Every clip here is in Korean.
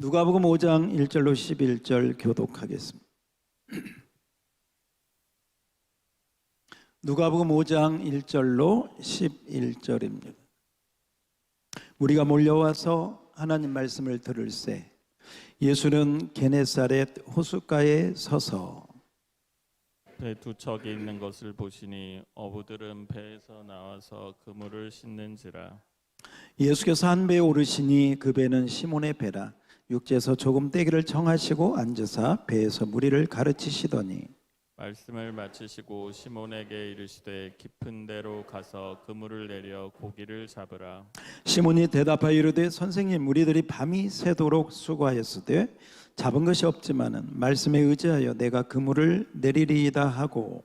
누가복음 5장 1절로 11절 교독하겠습니다. 누가복음 5장 1절로 11절입니다. 우리가 몰려와서 하나님 말씀을 들을새 예수는 게네사렛 호숫가에 서서 배 두 척이 있는 것을 보시니 어부들은 배에서 나와서 그물을 씻는지라. 예수께서 한 배에 오르시니 그 배는 시몬의 배라. 육지에서 조금 떼기를 청하시고 앉으사 배에서 무리를 가르치시더니 말씀을 마치시고 시몬에게 이르시되 깊은 데로 가서 그물을 내려 고기를 잡으라. 시몬이 대답하여 이르되 선생님, 우리들이 밤이 새도록 수고하였으되 잡은 것이 없지만은 말씀에 의지하여 내가 그물을 내리리이다 하고,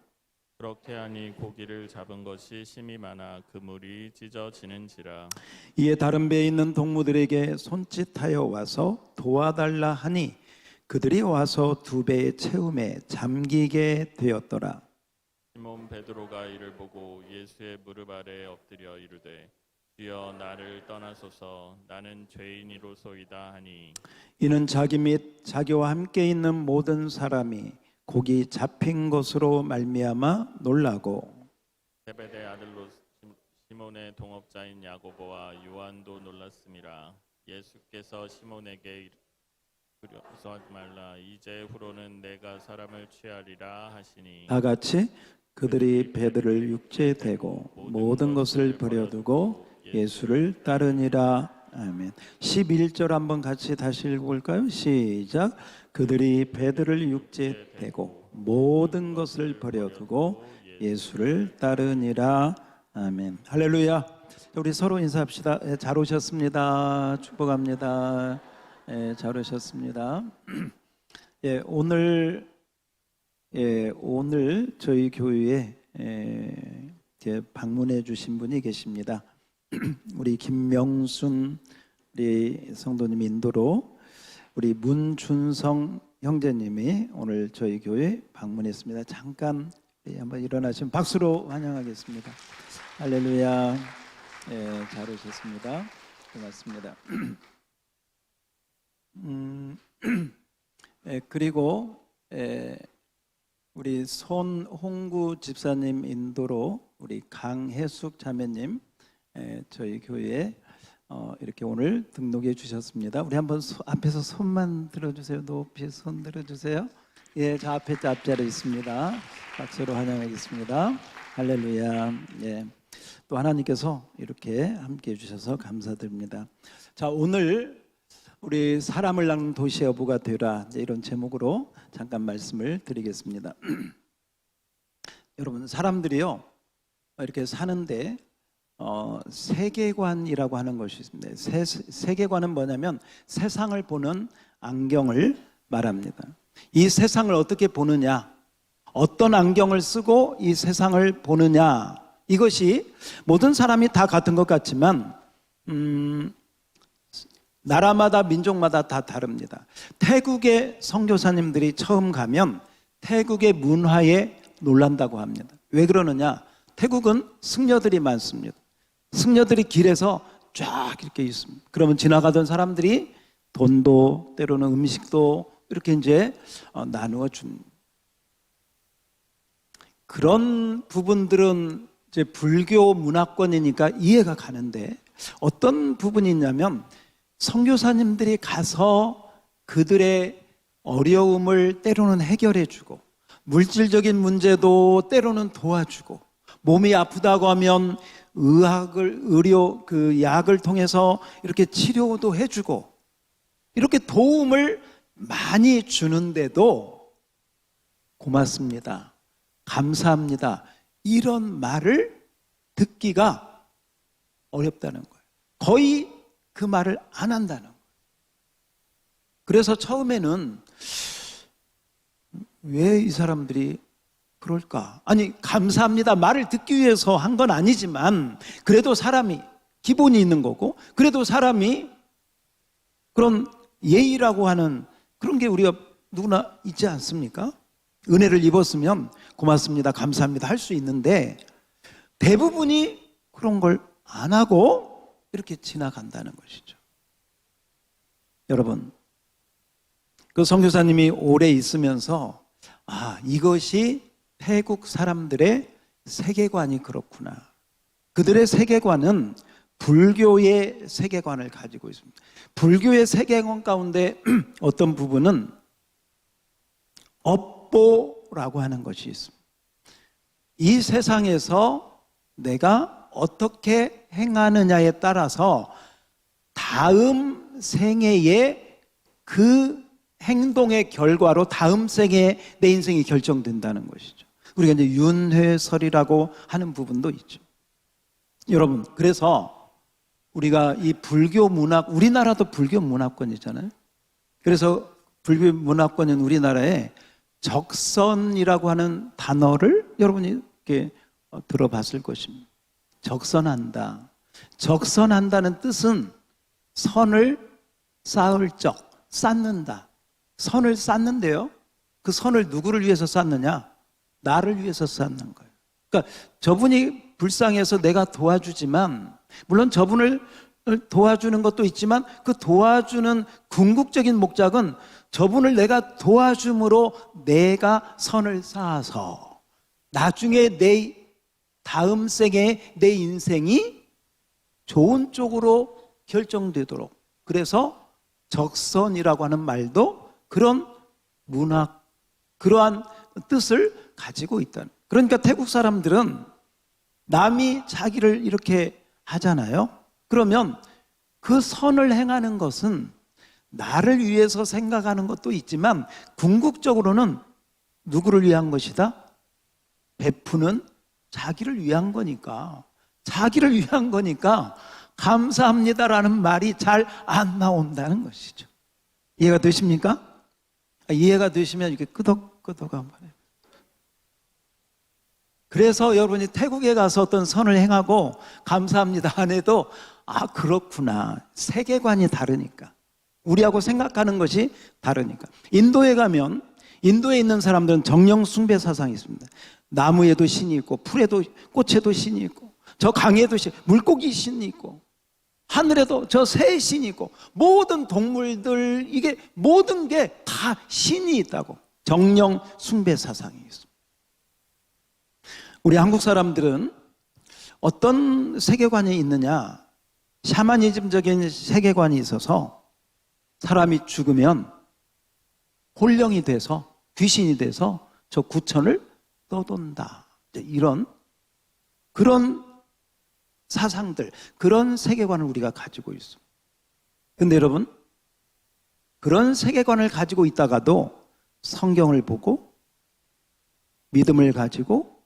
그렇게 하니 고기를 잡은 것이 심이 많아 그물이 찢어지는지라. 이에 다른 배에 있는 동무들에게 손짓하여 와서 도와달라 하니 그들이 와서 두 배의 채움에 잠기게 되었더라. 시몬 베드로가 이를 보고 예수의 무릎 아래 엎드려 이르되 주여 나를 떠나소서 나는 죄인이로소이다 하니, 이는 자기 및 자기와 함께 있는 모든 사람이 고기 잡힌 것으로 말미암아 놀라고 세베대 아들로 시몬의 동업자인 야고보와 요한도 놀랐음이라. 예수께서 시몬에게 두려워하지 말라. 이제 후로는 내가 사람을 취하리라 하시니, 다 같이 그들이 배들을 육지에 대고 모든 것을 버려두고 예수를 따르니라. 아멘. 11절 한번 같이 다시 읽어볼까요? 시작. 그들이 배들을 육지에 대고 모든 것을 버려두고 예수를 따르니라. 아멘. 할렐루야. 우리 서로 인사합시다. 잘 오셨습니다. 축복합니다. 잘 오셨습니다. 오늘 저희 교회에 방문해 주신 분이 계십니다. 우리 김명순 우리 성도님 인도로 우리 문준성 형제님이 오늘 저희 교회 방문했습니다. 잠깐 한번 일어나시면 박수로 환영하겠습니다. 할렐루야. 잘 오셨습니다. 고맙습니다. 그리고 우리 손홍구 집사님 인도로 우리 강혜숙 자매님 저희 교회에 이렇게 오늘 등록해 주셨습니다. 우리 한번 앞에서 손만 들어주세요. 높이 손 들어주세요. 저 앞에 앞자리에 있습니다. 박수로 환영하겠습니다. 할렐루야. 또 하나님께서 이렇게 함께해 주셔서 감사드립니다. 자, 오늘 우리 사람을 낳는 도시의 어부가 되라, 이런 제목으로 잠깐 말씀을 드리겠습니다. 여러분, 사람들이요 이렇게 사는데 세계관이라고 하는 것이 있습니다. 세계관은 뭐냐면 세상을 보는 안경을 말합니다. 이 세상을 어떻게 보느냐, 어떤 안경을 쓰고 이 세상을 보느냐, 이것이 모든 사람이 다 같은 것 같지만 나라마다 민족마다 다 다릅니다. 태국의 선교사님들이 처음 가면 태국의 문화에 놀란다고 합니다. 왜 그러느냐? 태국은 승려들이 많습니다. 승려들이 길에서 쫙 이렇게 있습니다. 그러면 지나가던 사람들이 돈도 때로는 음식도 이렇게 이제 나누어 줍니다. 그런 부분들은 이제 불교 문화권이니까 이해가 가는데, 어떤 부분이 있냐면 선교사님들이 가서 그들의 어려움을 때로는 해결해 주고, 물질적인 문제도 때로는 도와주고, 몸이 아프다고 하면 약을 통해서 이렇게 치료도 해주고, 이렇게 도움을 많이 주는데도 고맙습니다, 감사합니다, 이런 말을 듣기가 어렵다는 거예요. 거의 그 말을 안 한다는 거예요. 그래서 처음에는 왜 이 사람들이 그럴까? 아니, 감사합니다 말을 듣기 위해서 한 건 아니지만 그래도 사람이 기본이 있는 거고, 그래도 사람이 그런 예의라고 하는 그런 게 우리가 누구나 있지 않습니까? 은혜를 입었으면 고맙습니다, 감사합니다 할 수 있는데 대부분이 그런 걸 안 하고 이렇게 지나간다는 것이죠. 여러분, 그 선교사님이 오래 있으면서 이것이 태국 사람들의 세계관이 그렇구나. 그들의 세계관은 불교의 세계관을 가지고 있습니다. 불교의 세계관 가운데 어떤 부분은 업보라고 하는 것이 있습니다. 이 세상에서 내가 어떻게 행하느냐에 따라서 다음 생애의 그 행동의 결과로 다음 생에 내 인생이 결정된다는 것이죠. 우리가 이제 윤회설이라고 하는 부분도 있죠. 여러분, 그래서 우리가 이 불교 문학, 우리나라도 불교 문화권이잖아요. 그래서 불교 문화권인 우리나라에 적선이라고 하는 단어를 여러분이 이렇게 들어봤을 것입니다. 적선한다. 적선한다는 뜻은 선을 쌓을 적, 쌓는다. 선을 쌓는데요. 그 선을 누구를 위해서 쌓느냐? 나를 위해서 쌓는 거예요. 그러니까 저분이 불쌍해서 내가 도와주지만, 물론 저분을 도와주는 것도 있지만 그 도와주는 궁극적인 목적은 저분을 내가 도와줌으로 내가 선을 쌓아서 나중에 내 다음 생에 내 인생이 좋은 쪽으로 결정되도록. 그래서 적선이라고 하는 말도 그런 문학, 그러한 뜻을 가지고 있다는. 그러니까 태국 사람들은 남이 자기를 이렇게 하잖아요. 그러면 그 선을 행하는 것은 나를 위해서 생각하는 것도 있지만 궁극적으로는 누구를 위한 것이다? 베푸는 자기를 위한 거니까, 자기를 위한 거니까 감사합니다라는 말이 잘 안 나온다는 것이죠. 이해가 되십니까? 이해가 되시면 이렇게 끄덕끄덕 한번 해요. 그래서 여러분이 태국에 가서 어떤 선을 행하고 감사합니다 안 해도 그렇구나. 세계관이 다르니까. 우리하고 생각하는 것이 다르니까. 인도에 가면 인도에 있는 사람들은 정령 숭배 사상이 있습니다. 나무에도 신이 있고 풀에도 꽃에도 신이 있고 저 강에도 물고기 신이 있고 하늘에도 저 새의 신이 있고 모든 동물들, 이게 모든 게 다 신이 있다고. 정령 숭배 사상이 있습니다. 우리 한국 사람들은 어떤 세계관이 있느냐? 샤머니즘적인 세계관이 있어서 사람이 죽으면 홀령이 돼서, 귀신이 돼서 저 구천을 떠돈다. 이런 그런 사상들, 그런 세계관을 우리가 가지고 있습니다. 근데 여러분, 그런 세계관을 가지고 있다가도 성경을 보고 믿음을 가지고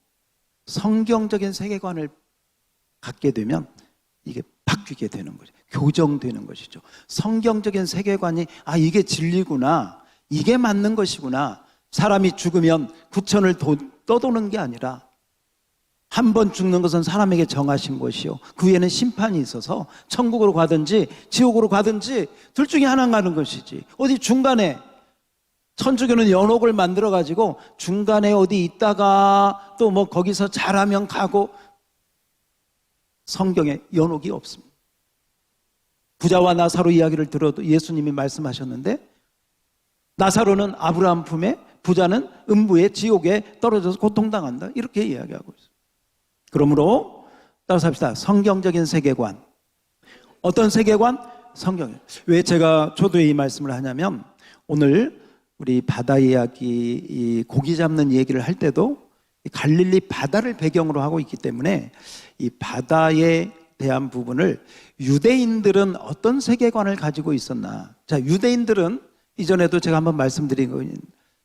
성경적인 세계관을 갖게 되면 이게 바뀌게 되는 거죠. 교정되는 것이죠. 성경적인 세계관이 이게 진리구나, 이게 맞는 것이구나. 사람이 죽으면 구천을 떠도는 게 아니라 한 번 죽는 것은 사람에게 정하신 것이요, 그 후에는 심판이 있어서 천국으로 가든지 지옥으로 가든지 둘 중에 하나 가는 것이지, 어디 중간에 천주교는 연옥을 만들어 가지고 중간에 어디 있다가 또 뭐 거기서 잘하면 가고, 성경에 연옥이 없습니다. 부자와 나사로 이야기를 들어도 예수님이 말씀하셨는데, 나사로는 아브라함 품에, 부자는 음부의 지옥에 떨어져서 고통당한다, 이렇게 이야기하고 있어요. 그러므로 따라서 합시다. 성경적인 세계관. 어떤 세계관? 성경. 왜 제가 초두에 이 말씀을 하냐면, 오늘 우리 바다 이야기, 이 고기 잡는 얘기를 할 때도 갈릴리 바다를 배경으로 하고 있기 때문에 이 바다에 대한 부분을, 유대인들은 어떤 세계관을 가지고 있었나. 자, 유대인들은 이전에도 제가 한번 말씀드린 거,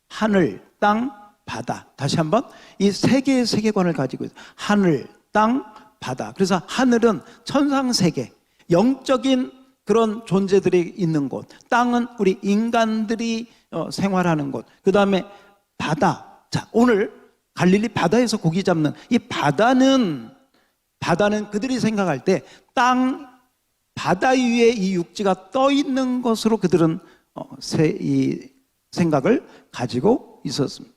하늘, 땅, 바다. 다시 한번 이 세 개의 세계관을 가지고 있어요. 하늘, 땅, 바다. 그래서 하늘은 천상세계, 영적인 그런 존재들이 있는 곳. 땅은 우리 인간들이 생활하는 곳. 그 다음에 바다. 자, 오늘 갈릴리 바다에서 고기 잡는 이 바다는 그들이 생각할 때 땅, 바다 위에 이 육지가 떠 있는 것으로 그들은 이 생각을 가지고 있었습니다.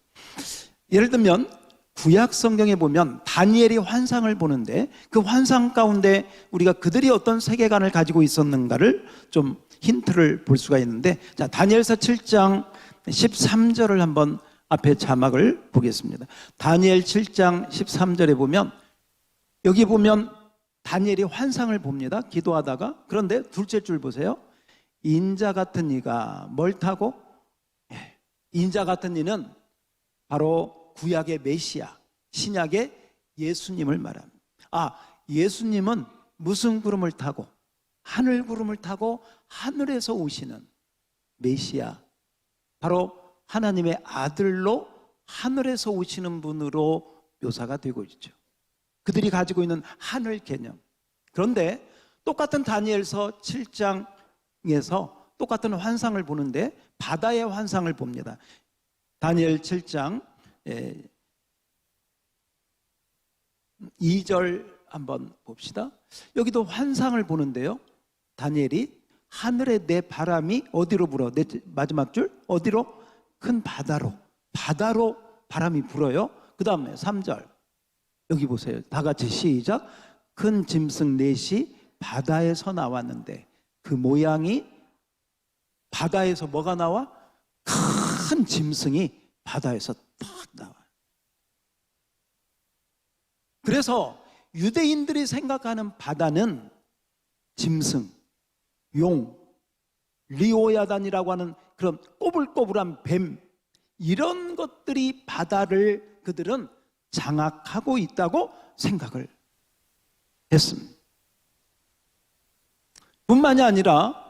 예를 들면 구약 성경에 보면 다니엘이 환상을 보는데, 그 환상 가운데 우리가 그들이 어떤 세계관을 가지고 있었는가를 좀 힌트를 볼 수가 있는데, 자, 다니엘서 7장 13절을 한번 앞에 자막을 보겠습니다. 다니엘 7장 13절에 보면, 여기 보면 다니엘이 환상을 봅니다. 기도하다가. 그런데 둘째 줄 보세요. 인자 같은 이가 뭘 타고? 인자 같은 이는 바로 구약의 메시아, 신약의 예수님을 말합니다. 예수님은 무슨 구름을 타고? 하늘 구름을 타고 하늘에서 오시는 메시아, 바로 하나님의 아들로 하늘에서 오시는 분으로 묘사가 되고 있죠. 그들이 가지고 있는 하늘 개념. 그런데 똑같은 다니엘서 7장에서 똑같은 환상을 보는데 바다의 환상을 봅니다. 다니엘 7장 2절 한번 봅시다. 여기도 환상을 보는데요, 다니엘이 하늘에 내 바람이 어디로 불어? 내 마지막 줄 어디로? 큰 바다로 바람이 불어요. 그 다음에 3절 여기 보세요. 다 같이 시작. 큰 짐승 넷이 바다에서 나왔는데 그 모양이, 바다에서 뭐가 나와? 큰 짐승이 바다에서 딱 나와요. 그래서 유대인들이 생각하는 바다는 짐승, 용, 리오야단이라고 하는 그런 꼬불꼬불한 뱀, 이런 것들이 바다를 그들은 장악하고 있다고 생각을 했습니다. 뿐만이 아니라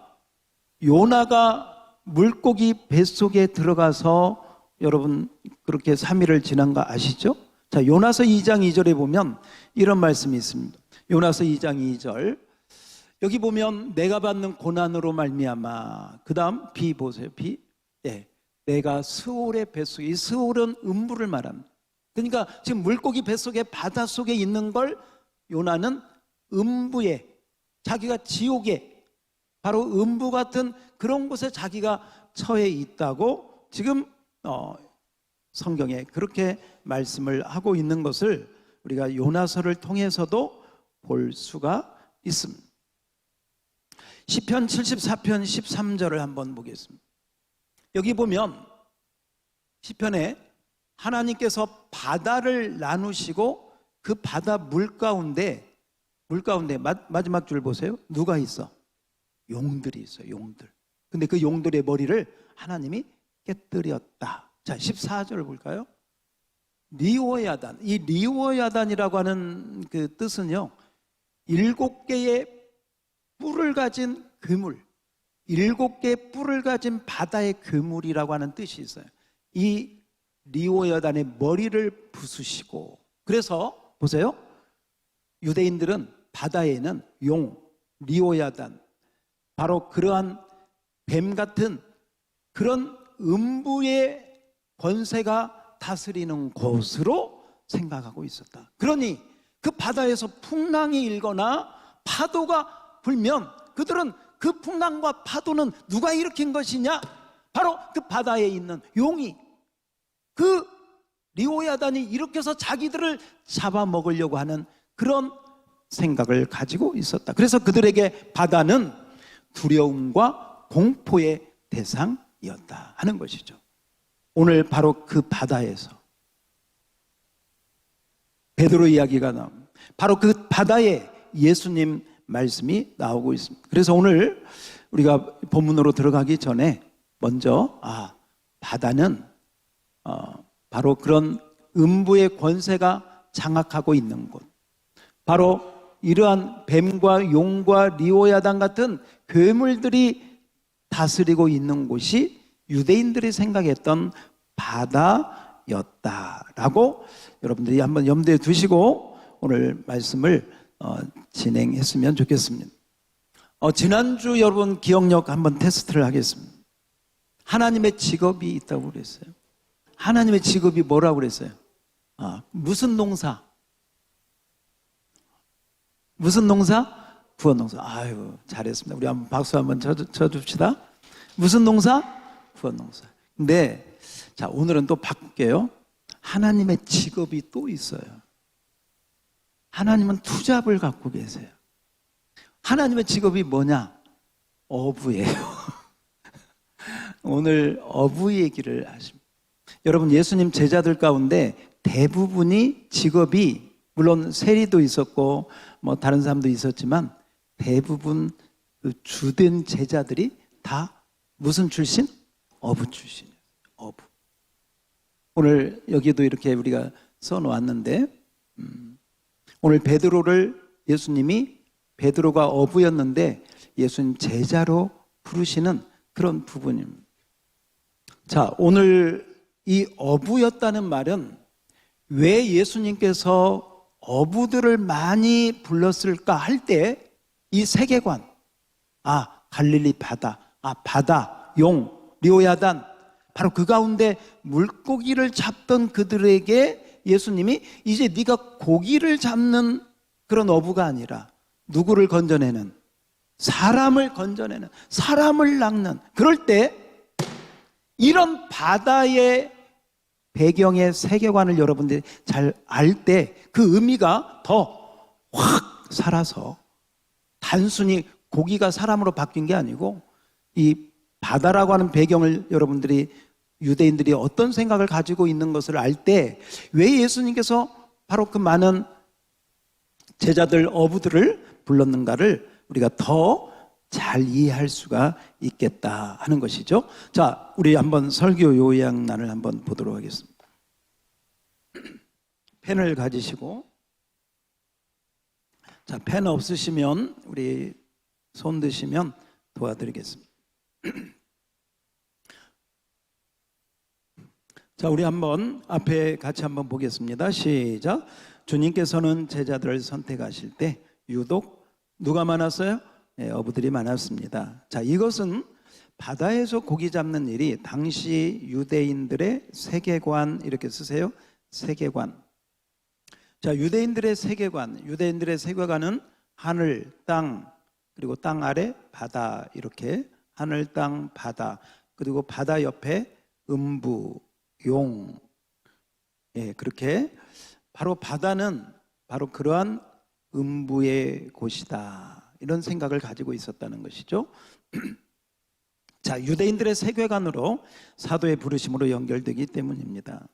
요나가 물고기 뱃속에 들어가서, 여러분 그렇게 3일을 지난 거 아시죠? 자, 요나서 2장 2절에 보면 이런 말씀이 있습니다. 요나서 2장 2절 여기 보면 내가 받는 고난으로 말미암아, 그 다음 비 보세요. 비. 내가 스올의 뱃속에, 이 스올은 음부를 말합니다. 그러니까 지금 물고기 뱃속에, 바닷속에 있는 걸 요나는 음부에, 자기가 지옥에, 바로 음부 같은 그런 곳에 자기가 처해 있다고 지금 성경에 그렇게 말씀을 하고 있는 것을 우리가 요나서를 통해서도 볼 수가 있습니다. 시편 74편 13절을 한번 보겠습니다. 여기 보면 시편에 하나님께서 바다를 나누시고 그 바다 물 가운데 마지막 줄 보세요. 누가 있어? 용들이 있어요. 용들. 근데 그 용들의 머리를 하나님이 깨뜨렸다. 자, 14절을 볼까요? 리오야단. 이 리오야단이라고 하는 그 뜻은요, 7개의 뿔을 가진 그물, 7개의 뿔을 가진 바다의 그물이라고 하는 뜻이 있어요. 이 리오야단의 머리를 부수시고, 그래서 보세요, 유대인들은 바다에는 용, 리오야단, 바로 그러한 뱀 같은 그런 음부의 권세가 다스리는 곳으로 생각하고 있었다. 그러니 그 바다에서 풍랑이 일거나 파도가 불면 그들은 그 풍랑과 파도는 누가 일으킨 것이냐? 바로 그 바다에 있는 용이, 그 리오야단이 일으켜서 자기들을 잡아먹으려고 하는 그런 생각을 가지고 있었다. 그래서 그들에게 바다는 두려움과 공포의 대상이었다 하는 것이죠. 오늘 바로 그 바다에서 베드로 이야기가 나옵니다. 바로 그 바다에 예수님 말씀이 나오고 있습니다. 그래서 오늘 우리가 본문으로 들어가기 전에 먼저 바다는 바로 그런 음부의 권세가 장악하고 있는 곳, 바로 이러한 뱀과 용과 리오야단 같은 괴물들이 다스리고 있는 곳이 유대인들이 생각했던 바다였다라고 여러분들이 한번 염두에 두시고 오늘 말씀을 진행했으면 좋겠습니다. 지난주 여러분 기억력 한번 테스트를 하겠습니다. 하나님의 직업이 있다고 그랬어요. 하나님의 직업이 뭐라고 그랬어요? 무슨 농사? 무슨 농사? 구원 농사. 아유, 잘했습니다. 우리 한번 박수 한번 쳐줍시다. 무슨 농사? 구원 농사. 근데 자, 오늘은 또 바꿀게요. 하나님의 직업이 또 있어요. 하나님은 투잡을 갖고 계세요. 하나님의 직업이 뭐냐? 어부예요. 오늘 어부 얘기를 하십니다. 여러분, 예수님 제자들 가운데 대부분이 직업이, 물론 세리도 있었고 뭐 다른 사람도 있었지만 대부분 그 주된 제자들이 다 무슨 출신? 어부 출신이에요. 어부. 오늘 여기도 이렇게 우리가 써놓았는데 오늘 베드로를 예수님이, 베드로가 어부였는데 예수님 제자로 부르시는 그런 부분입니다. 자, 오늘 이 어부였다는 말은 왜 예수님께서 어부들을 많이 불렀을까 할 때 이 세계관, 갈릴리 바다, 바다, 용, 리오야단, 바로 그 가운데 물고기를 잡던 그들에게 예수님이 이제 네가 고기를 잡는 그런 어부가 아니라 누구를 건져내는, 사람을 건져내는, 사람을 낚는, 그럴 때 이런 바다의 배경의 세계관을 여러분들이 잘 알 때 그 의미가 더 확 살아서 단순히 고기가 사람으로 바뀐 게 아니고 이 바다라고 하는 배경을 여러분들이, 유대인들이 어떤 생각을 가지고 있는 것을 알 때 왜 예수님께서 바로 그 많은 제자들, 어부들을 불렀는가를 우리가 더 잘 이해할 수가 있겠다 하는 것이죠. 자, 우리 한번 설교 요약란을 한번 보도록 하겠습니다. 펜을 가지시고, 자, 펜 없으시면 우리 손 드시면 도와드리겠습니다. 자, 우리 한번 앞에 같이 한번 보겠습니다. 시작. 주님께서는 제자들을 선택하실 때 유독 누가 많았어요? 네, 어부들이 많았습니다. 자, 이것은 바다에서 고기 잡는 일이 당시 유대인들의 세계관, 이렇게 쓰세요. 세계관. 자, 유대인들의 세계관은 하늘, 땅, 그리고 땅 아래 바다, 이렇게 하늘, 땅, 바다, 그리고 바다 옆에 음부, 용, 그렇게 바로 바다는 바로 그러한 음부의 곳이다, 이런 생각을 가지고 있었다는 것이죠. 자, 유대인들의 세계관으로 사도의 부르심으로 연결되기 때문입니다.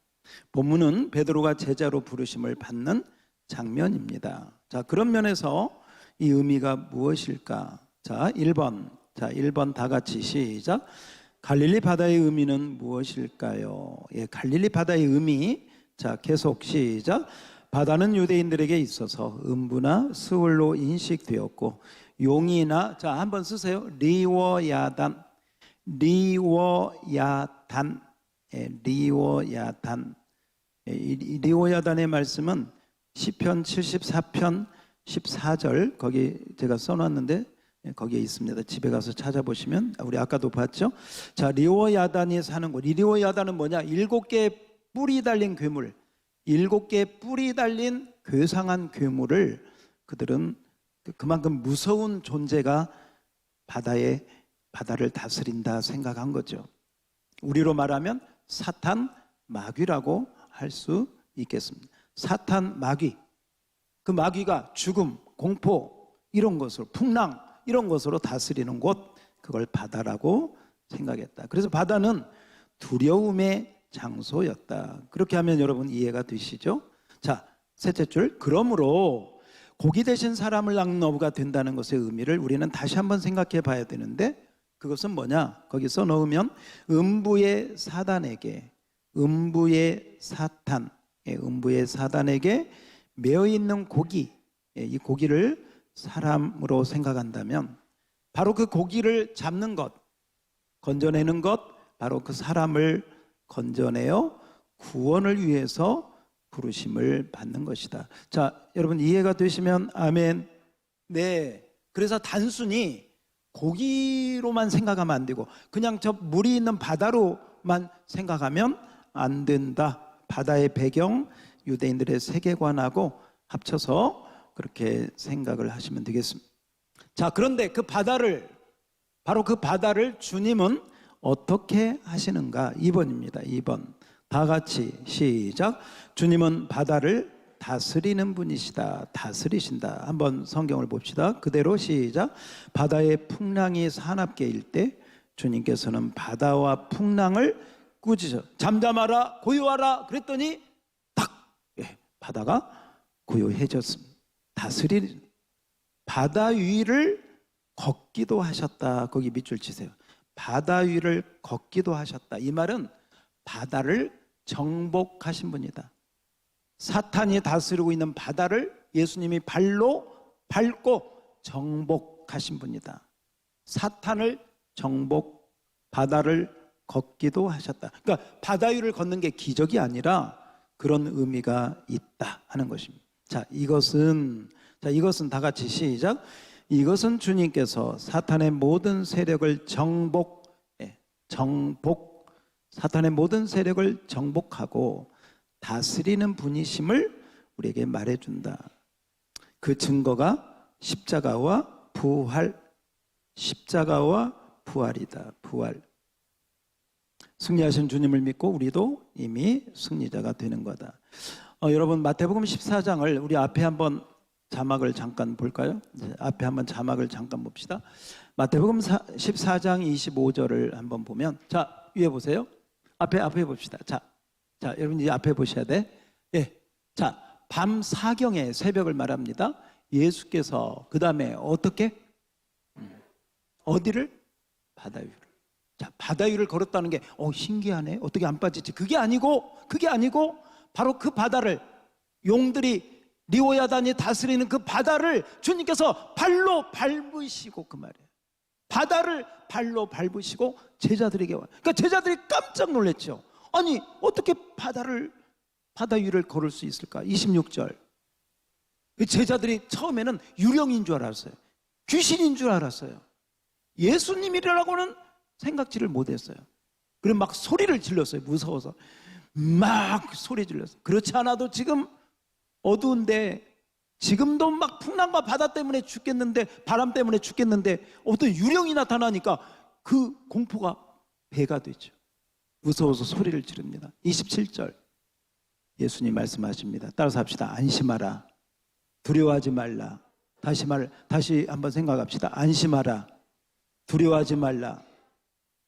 본문은 베드로가 제자로 부르심을 받는 장면입니다. 자, 그런 면에서 이 의미가 무엇일까? 자, 1번 다 같이 시작. 갈릴리 바다의 의미는 무엇일까요? 갈릴리 바다의 의미. 자, 계속 시작. 바다는 유대인들에게 있어서 음부나 스올로 인식되었고 용이나, 자, 한번 쓰세요. 리워야단. 리워야단의 말씀은 시편 74편 14절, 거기 제가 써놨는데 거기에 있습니다. 집에 가서 찾아보시면, 우리 아까도 봤죠. 자, 리워야단이 사는 곳. 이 리워야단은 뭐냐? 7개의 뿔이 달린 괴물, 7개의 뿔이 달린 괴상한 괴물을 그들은 그만큼 무서운 존재가 바다를 다스린다 생각한 거죠. 우리로 말하면 사탄 마귀라고 할 수 있겠습니다. 사탄 마귀. 그 마귀가 죽음, 공포, 이런 것으로, 풍랑, 이런 것으로 다스리는 곳, 그걸 바다라고 생각했다. 그래서 바다는 두려움의 장소였다. 그렇게 하면 여러분 이해가 되시죠? 자, 셋째 줄. 그러므로 고기 대신 사람을 낚는 어부가 된다는 것의 의미를 우리는 다시 한번 생각해 봐야 되는데, 그것은 뭐냐? 거기 써놓으면 음부의 사단에게, 음부의 사단에게 매어 있는 고기, 이 고기를 사람으로 생각한다면 바로 그 고기를 잡는 것, 건져내는 것, 바로 그 사람을 건져내어 구원을 위해서 부르심을 받는 것이다. 자, 여러분 이해가 되시면 아멘. 네. 그래서 단순히 고기로만 생각하면 안 되고 그냥 저 물이 있는 바다로만 생각하면 안 된다. 바다의 배경, 유대인들의 세계관하고 합쳐서 그렇게 생각을 하시면 되겠습니다. 자, 그런데 바로 그 바다를 주님은 어떻게 하시는가? 2번입니다. 2번. 다 같이 시작. 주님은 바다를 다스리는 분이시다. 다스리신다. 한번 성경을 봅시다. 그대로 시작. 바다의 풍랑이 사납게 일 때 주님께서는 바다와 풍랑을 꾸짖어 잠잠하라 고요하라 그랬더니 딱 바다가 고요해졌습니다. 다스릴 바다 위를 걷기도 하셨다. 거기 밑줄 치세요. 바다 위를 걷기도 하셨다. 이 말은 바다를 정복하신 분이다. 사탄이 다스리고 있는 바다를 예수님이 발로 밟고 정복하신 분이다. 사탄을 정복, 바다를 걷기도 하셨다. 그러니까 바다 위를 걷는 게 기적이 아니라 그런 의미가 있다 하는 것입니다. 자, 이것은 다 같이 시작. 이것은 주님께서 사탄의 모든 세력을 사탄의 모든 세력을 정복하고 다스리는 분이심을 우리에게 말해준다. 그 증거가 십자가와 부활이다. 부활. 승리하신 주님을 믿고 우리도 이미 승리자가 되는 거다. 여러분 마태복음 14장을 우리 앞에 한번 자막을 잠깐 볼까요? 앞에 한번 자막을 잠깐 봅시다. 마태복음 14장 25절을 한번 보면, 자 위에 보세요. 앞에 봅시다. 자 여러분 이제 앞에 보셔야 돼. 예. 자, 밤 4경에 새벽을 말합니다. 예수께서 그 다음에 어떻게? 어디를? 바다 위를. 자, 바다 위를 걸었다는 게 신기하네. 어떻게 안 빠지지? 그게 아니고 바로 그 바다를 용들이 리오야단이 다스리는 그 바다를 주님께서 발로 밟으시고 그 말이에요. 바다를 발로 밟으시고 제자들에게 와요. 그러니까 제자들이 깜짝 놀랐죠. 아니 어떻게 바다 위를 걸을 수 있을까? 26절. 제자들이 처음에는 유령인 줄 알았어요. 귀신인 줄 알았어요. 예수님이라고는 생각지를 못했어요. 그럼 막 소리를 질렀어요. 무서워서 막 소리 질렀어요. 그렇지 않아도 지금 어두운데, 지금도 막 풍랑과 바다 때문에 죽겠는데, 바람 때문에 죽겠는데 어떤 유령이 나타나니까 그 공포가 배가 되죠. 무서워서 소리를 지릅니다. 27절 예수님 말씀하십니다. 따라서 합시다. 안심하라. 두려워하지 말라. 다시 한번 생각합시다. 안심하라. 두려워하지 말라.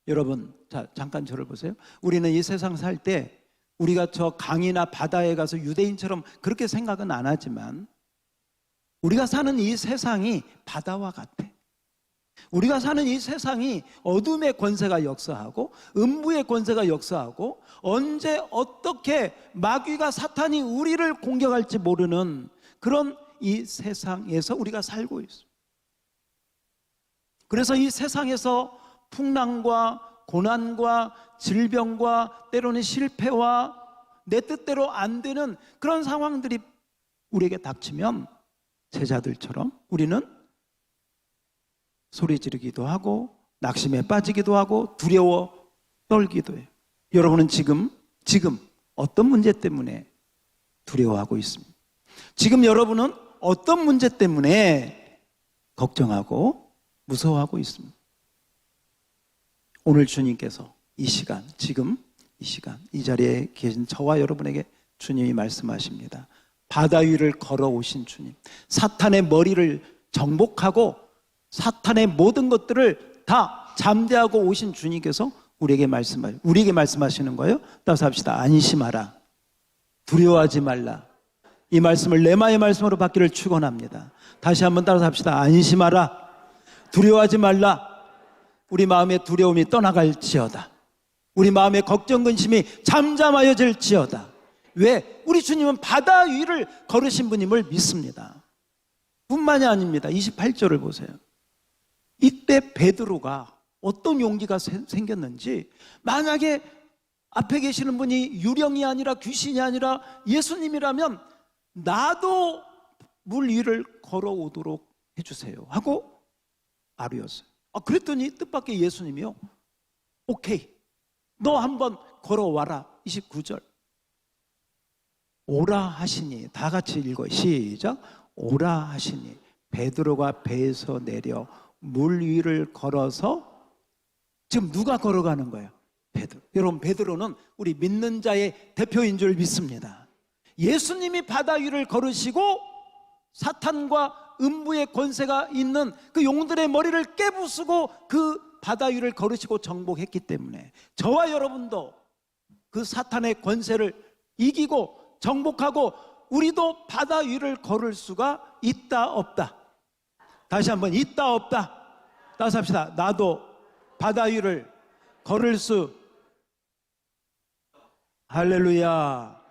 여러분, 자 잠깐 저를 보세요. 우리는 이 세상 살 때 우리가 저 강이나 바다에 가서 유대인처럼 그렇게 생각은 안 하지만, 우리가 사는 이 세상이 바다와 같아. 우리가 사는 이 세상이 어둠의 권세가 역사하고 음부의 권세가 역사하고 언제 어떻게 마귀가 사탄이 우리를 공격할지 모르는 그런 이 세상에서 우리가 살고 있어. 그래서 이 세상에서 풍랑과 고난과 질병과 때로는 실패와 내 뜻대로 안 되는 그런 상황들이 우리에게 닥치면 제자들처럼 우리는 소리 지르기도 하고 낙심에 빠지기도 하고 두려워 떨기도 해요. 여러분은 지금 어떤 문제 때문에 두려워하고 있습니다. 지금 여러분은 어떤 문제 때문에 걱정하고 무서워하고 있습니다. 오늘 주님께서 이 시간, 지금 이 시간, 이 자리에 계신 저와 여러분에게 주님이 말씀하십니다. 바다 위를 걸어오신 주님, 사탄의 머리를 정복하고 사탄의 모든 것들을 다 잠재하고 오신 주님께서 우리에게 말씀하시는 거예요. 따라서 합시다. 안심하라. 두려워하지 말라. 이 말씀을 레마의 말씀으로 받기를 축원합니다. 다시 한번 따라서 합시다. 안심하라. 두려워하지 말라. 우리 마음의 두려움이 떠나갈지어다. 우리 마음의 걱정 근심이 잠잠하여질지어다. 왜? 우리 주님은 바다 위를 걸으신 분임을 믿습니다. 뿐만이 아닙니다. 28절을 보세요. 이때 베드로가 어떤 용기가 생겼는지, 만약에 앞에 계시는 분이 유령이 아니라 귀신이 아니라 예수님이라면 나도 물 위를 걸어오도록 해주세요 하고 아뢰었어요. 그랬더니 뜻밖의 예수님이요, 오케이, 너 한번 걸어와라. 29절. 오라 하시니, 다 같이 읽어요. 시작. 오라 하시니 베드로가 배에서 내려 물 위를 걸어서, 지금 누가 걸어가는 거예요? 베드로. 여러분, 베드로는 우리 믿는 자의 대표인 줄 믿습니다. 예수님이 바다 위를 걸으시고 사탄과 음부의 권세가 있는 그 용들의 머리를 깨부수고 그 바다 위를 걸으시고 정복했기 때문에 저와 여러분도 그 사탄의 권세를 이기고 정복하고 우리도 바다 위를 걸을 수가 있다 없다? 다시 한번 있다 없다? 따서 합시다. 나도 바다 위를 걸을 수. 할렐루야,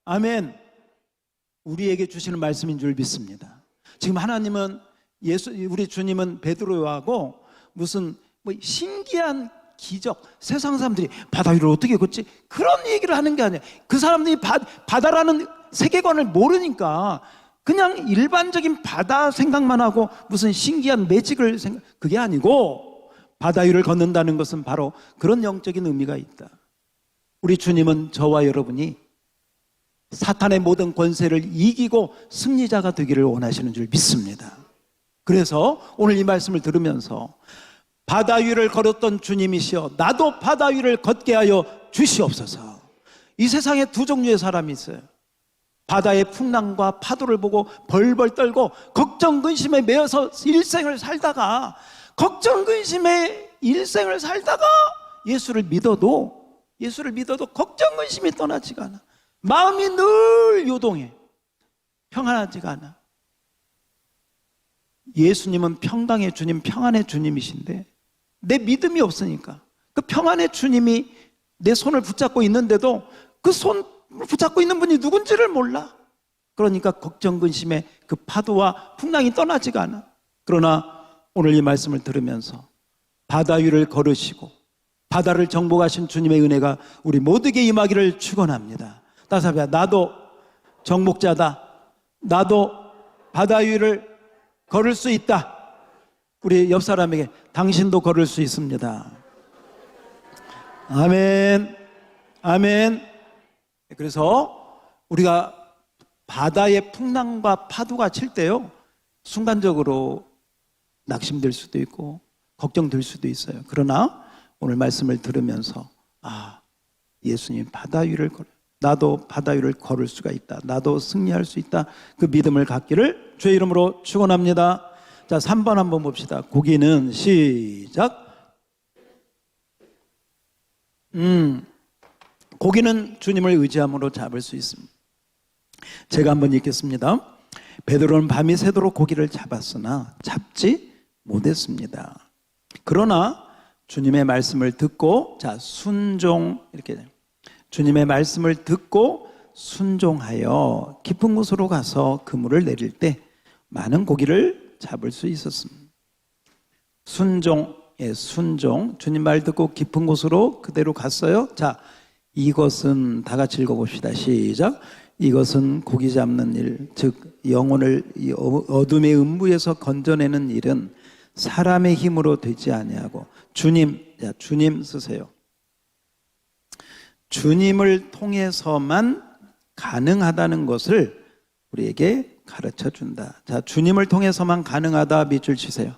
아멘. 우리에게 주시는 말씀인 줄 믿습니다. 지금 하나님은 우리 주님은 베드로하고 무슨 뭐 신기한 기적, 세상 사람들이 바다 위를 어떻게 걷지? 그런 얘기를 하는 게 아니에요. 그 사람들이 바다라는 세계관을 모르니까 그냥 일반적인 바다 생각만 하고 무슨 신기한 매직을 그게 아니고, 바다 위를 걷는다는 것은 바로 그런 영적인 의미가 있다. 우리 주님은 저와 여러분이 사탄의 모든 권세를 이기고 승리자가 되기를 원하시는 줄 믿습니다. 그래서 오늘 이 말씀을 들으면서 바다 위를 걸었던 주님이시여 나도 바다 위를 걷게 하여 주시옵소서. 이 세상에 두 종류의 사람이 있어요. 바다의 풍랑과 파도를 보고 벌벌 떨고 걱정 근심에 매여서 일생을 살다가 예수를 믿어도 걱정 근심이 떠나지가 않아. 마음이 늘 요동해. 평안하지가 않아. 예수님은 평강의 주님, 평안의 주님이신데 내 믿음이 없으니까 그 평안의 주님이 내 손을 붙잡고 있는데도 그 손을 붙잡고 있는 분이 누군지를 몰라. 그러니까 걱정 근심에 그 파도와 풍랑이 떠나지가 않아. 그러나 오늘 이 말씀을 들으면서 바다 위를 걸으시고 바다를 정복하신 주님의 은혜가 우리 모두에게 임하기를 축원합니다. 따라서 나도 정복자다. 나도 바다 위를 걸을 수 있다. 우리 옆 사람에게 당신도 걸을 수 있습니다. 아멘, 아멘. 그래서 우리가 바다의 풍랑과 파도가 칠 때요, 순간적으로 낙심될 수도 있고 걱정될 수도 있어요. 그러나 오늘 말씀을 들으면서 예수님 바다 위를 나도 바다 위를 걸을 수가 있다. 나도 승리할 수 있다. 그 믿음을 갖기를 주의 이름으로 축원합니다. 자, 3번 한번 봅시다. 고기는 시작. 고기는 주님을 의지함으로 잡을 수 있습니다. 제가 한번 읽겠습니다. 베드로는 밤이 새도록 고기를 잡았으나 잡지 못했습니다. 그러나 주님의 말씀을 듣고 주님의 말씀을 듣고 순종하여 깊은 곳으로 가서 그물을 내릴 때 많은 고기를 잡을 수 있었습니다. 순종. 주님 말 듣고 깊은 곳으로 그대로 갔어요. 자, 이것은 다 같이 읽어봅시다. 시작. 이것은 고기 잡는 일, 즉 영혼을 어둠의 음부에서 건져내는 일은 사람의 힘으로 되지 아니하고 주님 쓰세요. 주님을 통해서만 가능하다는 것을 우리에게 가르쳐 준다. 자, 주님을 통해서만 가능하다 밑줄 치세요.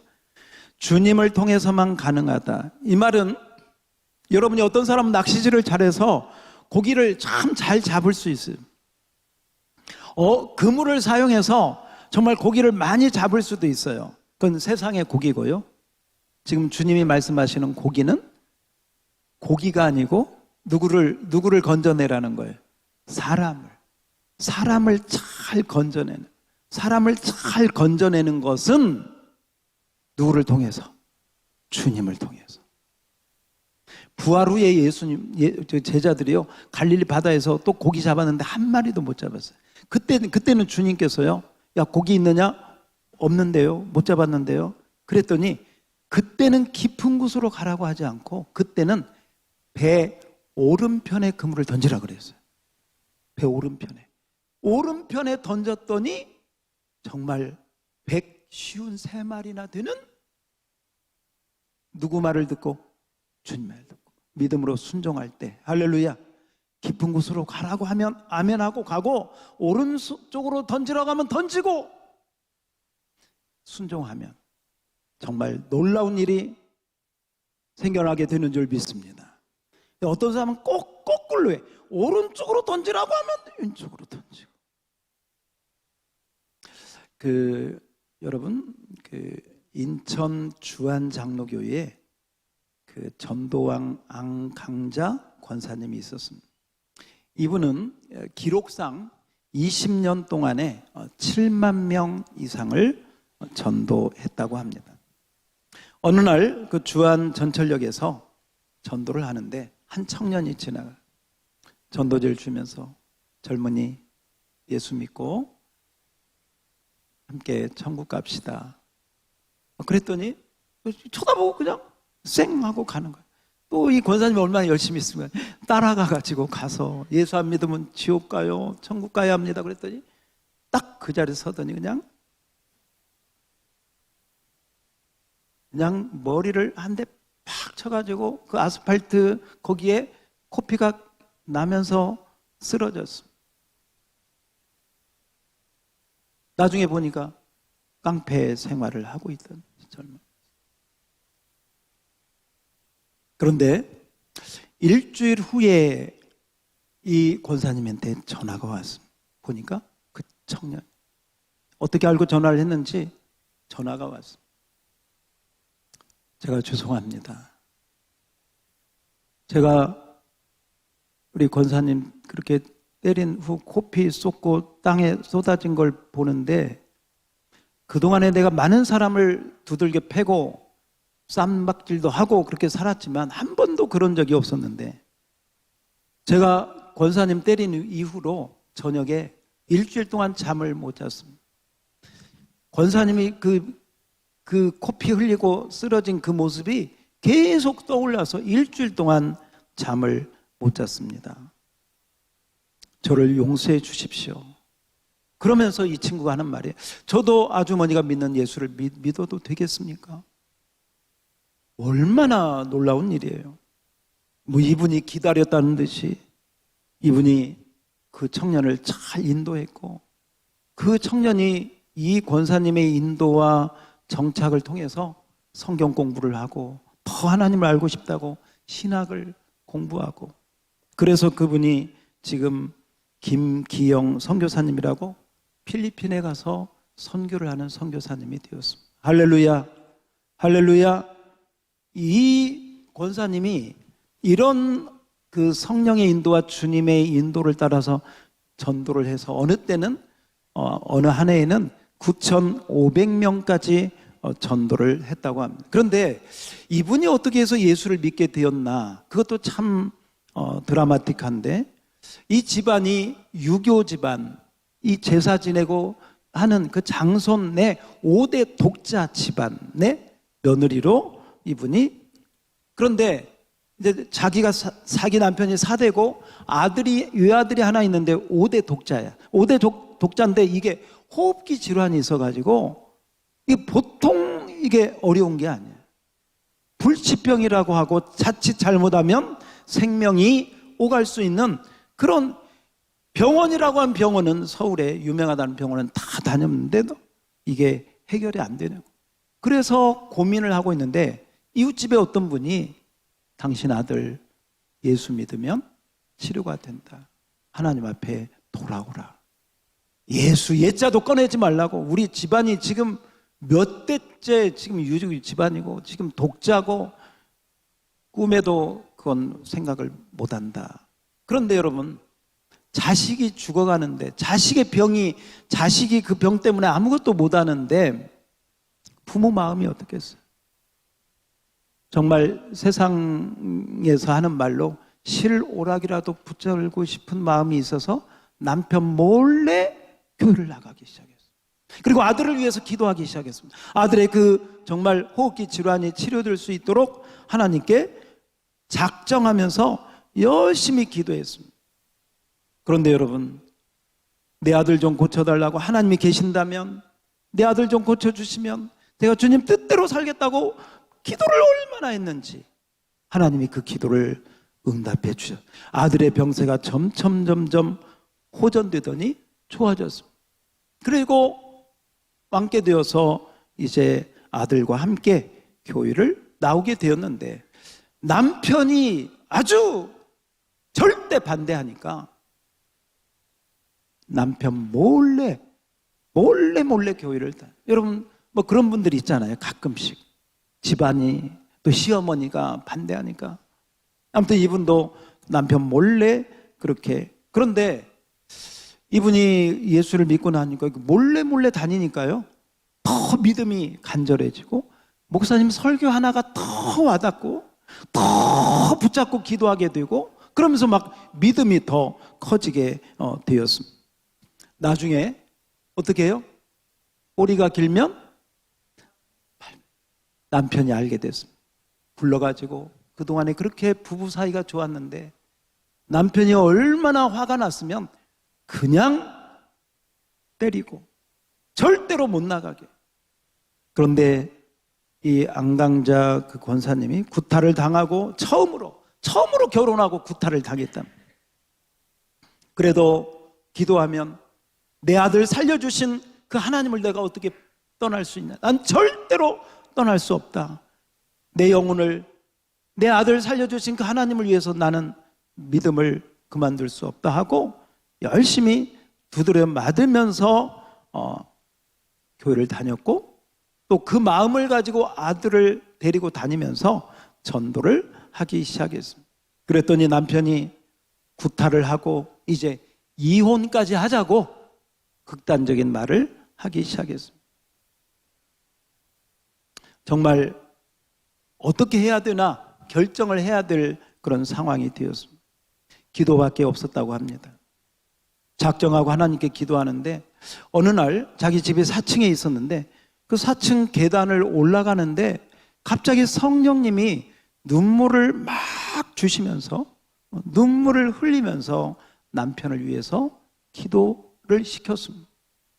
주님을 통해서만 가능하다. 이 말은 여러분이 어떤 사람은 낚시질을 잘해서 고기를 참 잘 잡을 수 있어요. 그물을 사용해서 정말 고기를 많이 잡을 수도 있어요. 그건 세상의 고기고요. 지금 주님이 말씀하시는 고기는 고기가 아니고 누구를 건져내라는 거예요. 사람을 잘 건져내는 것은 누구를 통해서? 주님을 통해서. 부활 후에 제자들이요, 갈릴리 바다에서 또 고기 잡았는데 한 마리도 못 잡았어요. 그때는 주님께서요, 야, 고기 있느냐? 없는데요. 못 잡았는데요. 그랬더니 그때는 깊은 곳으로 가라고 하지 않고 그때는 배 오른편에 그물을 던지라 그랬어요. 배 오른편에 던졌더니 정말 153마리나 되는, 누구 말을 듣고? 주님 말을 듣고 믿음으로 순종할 때, 할렐루야, 깊은 곳으로 가라고 하면 아멘하고 가고, 오른쪽으로 던지라고 하면 던지고, 순종하면 정말 놀라운 일이 생겨나게 되는 줄 믿습니다. 어떤 사람은 꼭 거꾸로 해. 오른쪽으로 던지라고 하면 왼쪽으로 던지고. 여러분, 인천 주안장로교회에 그 전도왕 앙강자 권사님이 있었습니다. 이분은 기록상 20년 동안에 7만 명 이상을 전도했다고 합니다. 어느 날 그 주안 전철역에서 전도를 하는데 한 청년이 지나가 전도지를 주면서 젊은이 예수 믿고 함께 천국 갑시다. 그랬더니 쳐다보고 그냥 쌩 하고 가는 거예요. 또 이 권사님이 얼마나 열심히 있으면 따라가가지고 가서 예수 안 믿으면 지옥 가요, 천국 가야 합니다. 그랬더니 딱 그 자리에 서더니 그냥 머리를 한 대 팍 쳐가지고 그 아스팔트 거기에 코피가 나면서 쓰러졌습니다. 나중에 보니까 깡패 생활을 하고 있던 젊은. 그런데 일주일 후에 이 권사님한테 전화가 왔습니다. 보니까 그 청년 어떻게 알고 전화를 했는지 전화가 왔습니다. 제가 죄송합니다. 제가 우리 권사님 그렇게 때린 후 코피 쏟고 땅에 쏟아진 걸 보는데 그동안에 내가 많은 사람을 두들겨 패고 쌈박질도 하고 그렇게 살았지만 한 번도 그런 적이 없었는데 제가 권사님 때린 이후로 저녁에 일주일 동안 잠을 못 잤습니다. 권사님이 그 코피 흘리고 쓰러진 그 모습이 계속 떠올라서 일주일 동안 잠을 못 잤습니다. 저를 용서해 주십시오. 그러면서 이 친구가 하는 말이에요. 저도 아주머니가 믿는 예수를 믿어도 되겠습니까? 얼마나 놀라운 일이에요. 뭐 이분이 기다렸다는 듯이 이분이 그 청년을 잘 인도했고 그 청년이 이 권사님의 인도와 정착을 통해서 성경 공부를 하고 더 하나님을 알고 싶다고 신학을 공부하고 그래서 그분이 지금 김기영 선교사님이라고 필리핀에 가서 선교를 하는 선교사님이 되었습니다. 할렐루야, 할렐루야. 이 권사님이 이런 그 성령의 인도와 주님의 인도를 따라서 전도를 해서 어느 때는 어느 한 해에는 9,500명까지 전도를 했다고 합니다. 그런데 이분이 어떻게 해서 예수를 믿게 되었나 그것도 참 드라마틱한데 이 집안이 유교 집안, 이 제사 지내고 하는 그 장손의 5대 독자 집안의 며느리로 이분이 그런데 이제 자기가 사기 남편이 4대고 아들이 외아들이 하나 있는데 5대 독자야. 5대 독자인데 이게 호흡기 질환이 있어가지고 이게 보통 이게 어려운 게 아니에요. 불치병이라고 하고 자칫 잘못하면 생명이 오갈 수 있는 그런 병원이라고 한 병원은 서울에 유명하다는 병원은 다 다녔는데도 이게 해결이 안 되는 거예요. 그래서 고민을 하고 있는데 이웃집에 어떤 분이 당신 아들 예수 믿으면 치료가 된다. 하나님 앞에 돌아오라. 예수 예자도 꺼내지 말라고. 우리 집안이 지금 몇 대째 지금 유족 집안이고 지금 독자고 꿈에도 그건 생각을 못한다. 그런데 여러분 자식이 죽어가는데 자식이 그 병 때문에 아무것도 못하는데 부모 마음이 어떻겠어요? 정말 세상에서 하는 말로 실오락이라도 붙잡고 싶은 마음이 있어서 남편 몰래 교회를 나가기 시작했어요. 그리고 아들을 위해서 기도하기 시작했습니다. 아들의 그 정말 호흡기 질환이 치료될 수 있도록 하나님께 작정하면서 열심히 기도했습니다. 그런데 여러분, 내 아들 좀 고쳐달라고 하나님이 계신다면, 내 아들 좀 고쳐주시면 내가 주님 뜻대로 살겠다고 기도를 얼마나 했는지 하나님이 그 기도를 응답해 주셨어요. 아들의 병세가 점점 호전되더니 좋아졌습니다. 그리고 왕께 되어서 이제 아들과 함께 교회를 나오게 되었는데 남편이 아주 절대 반대하니까 남편 몰래 교회를 여러분 뭐 그런 분들이 있잖아요. 가끔씩 집안이 또 시어머니가 반대하니까 아무튼 이분도 남편 몰래 그렇게. 그런데 이분이 예수를 믿고 나니까 몰래 다니니까요 더 믿음이 간절해지고 목사님 설교 하나가 더 와닿고 더 붙잡고 기도하게 되고 그러면서 막 믿음이 더 커지게 되었습니다. 나중에 어떻게 해요? 꼬리가 길면 남편이 알게 됐습니다. 불러가지고 그동안에 그렇게 부부 사이가 좋았는데 남편이 얼마나 화가 났으면 그냥 때리고 절대로 못 나가게. 그런데 이 안강자 그 권사님이 구타를 당하고 처음으로 결혼하고 구타를 당했다. 그래도 기도하면 내 아들 살려주신 그 하나님을 내가 어떻게 떠날 수 있냐. 난 절대로 떠날 수 없다. 내 영혼을 내 아들 살려주신 그 하나님을 위해서 나는 믿음을 그만둘 수 없다 하고 열심히 두드려 맞으면서 교회를 다녔고 또 그 마음을 가지고 아들을 데리고 다니면서 전도를 하기 시작했습니다. 그랬더니 남편이 구타를 하고 이제 이혼까지 하자고 극단적인 말을 하기 시작했습니다. 정말 어떻게 해야 되나 결정을 해야 될 그런 상황이 되었습니다. 기도밖에 없었다고 합니다. 작정하고 하나님께 기도하는데 어느 날 자기 집이 4층에 있었는데 그 4층 계단을 올라가는데 갑자기 성령님이 눈물을 막 주시면서 눈물을 흘리면서 남편을 위해서 기도를 시켰습니다.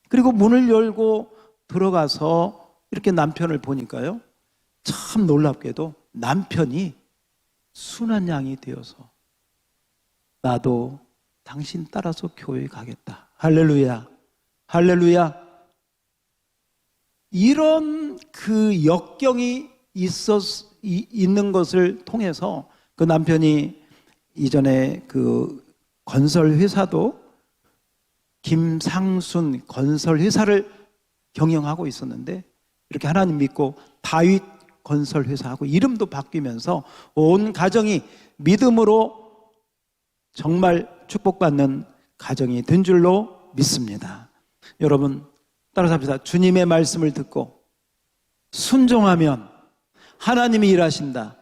그리고 문을 열고 들어가서 이렇게 남편을 보니까요 참 놀랍게도 남편이 순한 양이 되어서 나도 당신 따라서 교회 가겠다. 할렐루야. 할렐루야. 이런 그 역경이 있는 것을 통해서 그 남편이 이전에 그 건설 회사도 김상순 건설 회사를 경영하고 있었는데 이렇게 하나님 믿고 다윗 건설 회사하고 이름도 바뀌면서 온 가정이 믿음으로 정말 축복받는 가정이 된 줄로 믿습니다. 여러분 따라서 주님의 말씀을 듣고 순종하면 하나님이 일하신다.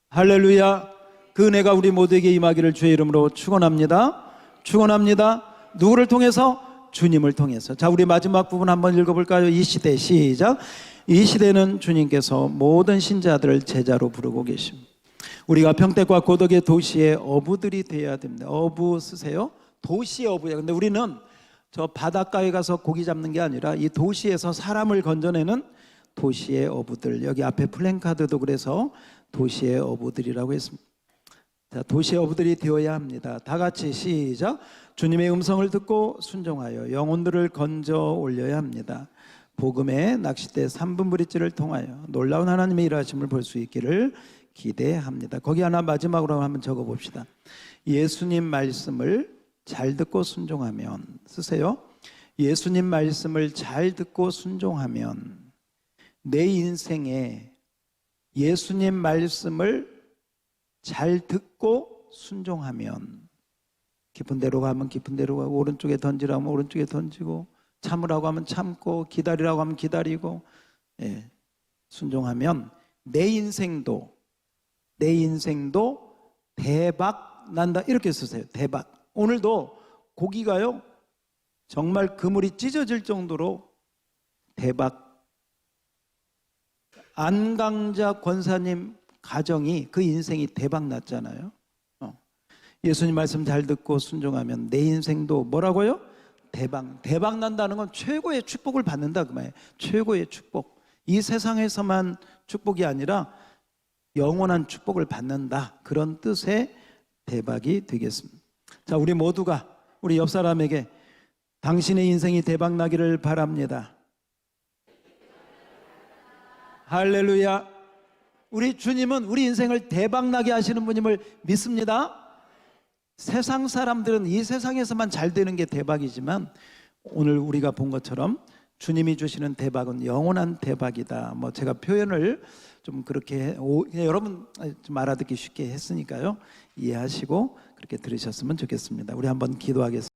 할렐루야. 그 은혜가 우리 모두에게 임하기를 주의 이름으로 축원합니다. 축원합니다. 누구를 통해서? 주님을 통해서. 자, 우리 마지막 부분 한번 읽어볼까요? 이 시대 시작. 이 시대는 주님께서 모든 신자들을 제자로 부르고 계십니다. 우리가 평택과 고덕의 도시의 어부들이 되어야 됩니다. 어부 쓰세요. 도시의 어부예요. 근데 우리는 저 바닷가에 가서 고기 잡는 게 아니라 이 도시에서 사람을 건져내는 도시의 어부들. 여기 앞에 플랜카드도 그래서 도시의 어부들이라고 했습니다. 자, 도시의 어부들이 되어야 합니다. 다 같이 시작. 주님의 음성을 듣고 순종하여 영혼들을 건져 올려야 합니다. 복음의 낚싯대 3분 브릿지를 통하여 놀라운 하나님의 일하심을 볼 수 있기를 기대합니다. 거기 하나 마지막으로 한번 적어봅시다. 예수님 말씀을 잘 듣고 순종하면, 쓰세요. 예수님 말씀을 잘 듣고 순종하면 내 인생에 예수님 말씀을 잘 듣고 순종하면 깊은 데로 가면 깊은 데로 가고 오른쪽에 던지라고 하면 오른쪽에 던지고 참으라고 하면 참고 기다리라고 하면 기다리고 순종하면 내 인생도 대박 난다. 이렇게 쓰세요. 대박. 오늘도 고기가요 정말 그물이 찢어질 정도로 대박. 안강자 권사님 가정이 그 인생이 대박 났잖아요. 예수님 말씀 잘 듣고 순종하면 내 인생도 뭐라고요? 대박 난다는 건 최고의 축복을 받는다 그 말이에요. 최고의 축복. 이 세상에서만 축복이 아니라 영원한 축복을 받는다. 그런 뜻의 대박이 되겠습니다. 자, 우리 모두가 우리 옆 사람에게 당신의 인생이 대박 나기를 바랍니다. 할렐루야. 우리 주님은 우리 인생을 대박 나게 하시는 분임을 믿습니다. 세상 사람들은 이 세상에서만 잘 되는 게 대박이지만 오늘 우리가 본 것처럼 주님이 주시는 대박은 영원한 대박이다. 뭐 제가 표현을 좀 그렇게 여러분 좀 알아듣기 쉽게 했으니까요. 이해하시고 그렇게 들으셨으면 좋겠습니다. 우리 한번 기도하겠습니다.